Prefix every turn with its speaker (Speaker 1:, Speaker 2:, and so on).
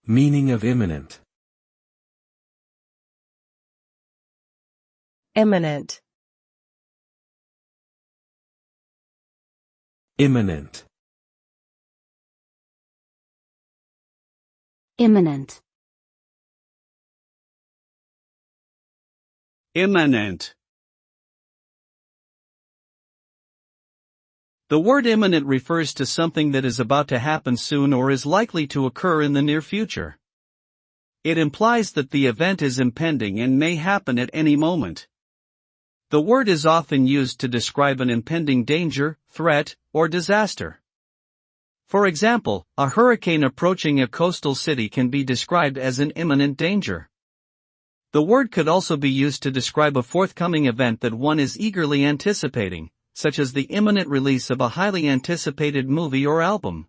Speaker 1: Meaning of imminent.
Speaker 2: Imminent.
Speaker 1: Imminent.
Speaker 3: Imminent.
Speaker 4: Imminent. The word imminent refers to something that is about to happen soon or is likely to occur in the near future. It implies that the event is impending and may happen at any moment. The word is often used to describe an impending danger, threat, or disaster. For example, a hurricane approaching a coastal city can be described as an imminent danger. The word could also be used to describe a forthcoming event that one is eagerly anticipating, such as the imminent release of a highly anticipated movie or album.